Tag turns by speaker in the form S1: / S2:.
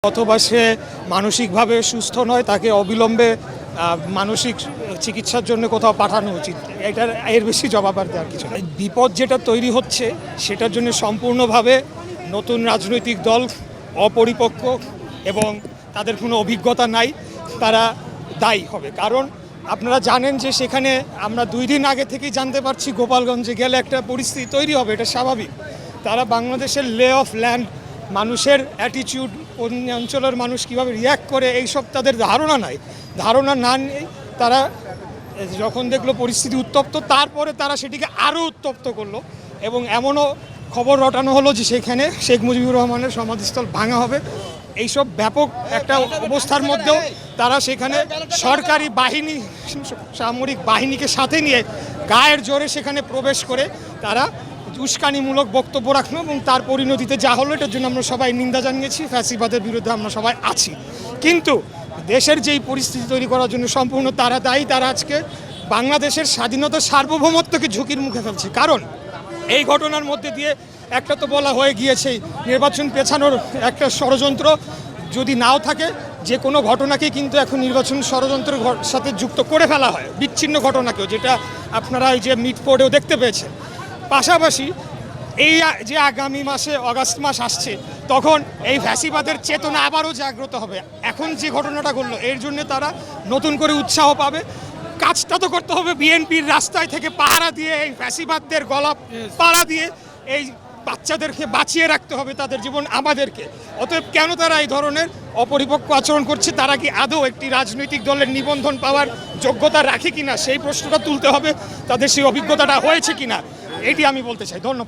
S1: অথবা সে মানসিকভাবে সুস্থ নয়, তাকে অবিলম্বে মানসিক চিকিৎসার জন্য কোথাও পাঠানো উচিত। এর বেশি জবাব আর দেওয়ার কিছু নেই। বিপদ যেটা তৈরি হচ্ছে সেটার জন্য সম্পূর্ণভাবে নতুন রাজনৈতিক দল অপরিপক্ক এবং তাদের কোনো অভিজ্ঞতা নাই, তারা দায়ী হবে। কারণ আপনারা জানেন যে সেখানে আমরা 2 দিন আগে থেকেই জানতে পারছি গোপালগঞ্জে গেলে একটা পরিস্থিতি তৈরি হবে, এটা স্বাভাবিক। তারা বাংলাদেশের লে অফ ল্যান্ড, মানুষের অ্যাটিটিউড, অন্য অঞ্চলের মানুষ কীভাবে রিয়্যাক্ট করে এইসব তাদের ধারণা না নেই। তারা যখন দেখলো পরিস্থিতি উত্তপ্ত, তারপরে তারা সেটিকে আরও উত্তপ্ত করলো এবং এমনও খবর রটানো হলো যে সেখানে শেখ মুজিবুর রহমানের সমাধিস্থল ভাঙা হবে। এইসব ব্যাপক একটা অবস্থার মধ্যেও তারা সেখানে সরকারি বাহিনী, সামরিক বাহিনীকে সাথে নিয়ে গায়ের জোরে সেখানে প্রবেশ করে তারা উস্কানিমূলক বক্তব্য রাখলো এবং তার পরিণতিতে যা হলো এটার জন্য আমরা সবাই নিন্দা জানিয়েছি। ফ্যাসিবাদের বিরুদ্ধে আমরা সবাই আছি, কিন্তু দেশের যেই পরিস্থিতি তৈরি করার জন্য সম্পূর্ণ তারা দায়ী। তারা আজকে বাংলাদেশের স্বাধীনতা সার্বভৌমত্বকে ঝুঁকির মুখে ফেলছে। কারণ এই ঘটনার মধ্যে দিয়ে একটা তো বলা হয়ে গিয়েছে নির্বাচন পেছানোর একটা ষড়যন্ত্র যদি নাও থাকে, যে কোনো ঘটনাকেই কিন্তু এখন নির্বাচন ষড়যন্ত্রের সাথে যুক্ত করে ফেলা হয়, বিচ্ছিন্ন ঘটনাকেও, যেটা আপনারা এই যে মিটফোর্ডেও দেখতে পেয়েছেন। পাশাপাশি এই যে আগামী মাসে অগাস্ট মাস আসছে, তখন এই ফ্যাসিবাদের চেতনা আবারও জাগ্রত হবে। এখন যে ঘটনাটা ঘটলো এর জন্য তারা নতুন করে উৎসাহ পাবে। কাজটা তো করতে হবে বিএনপির রাস্তায় থেকে পাহারা দিয়ে, এই ফ্যাসিবাদদের গলা পাড়া দিয়ে এই বাচ্চাদেরকে বাঁচিয়ে রাখতে হবে, তাদের জীবন আমাদেরকে। অতএব কেন তারা এই ধরনের অপরিপক্ক আচরণ করছে, তারা কি আদৌ একটি রাজনৈতিক দলের নিবন্ধন পাওয়ার যোগ্যতা রাখে কিনা, সেই প্রশ্নটা তুলতে হবে। তাদের সেই অভিজ্ঞতাটা হয়েছে কিনা, এটি আমি বলতে চাই। ধন্যবাদ।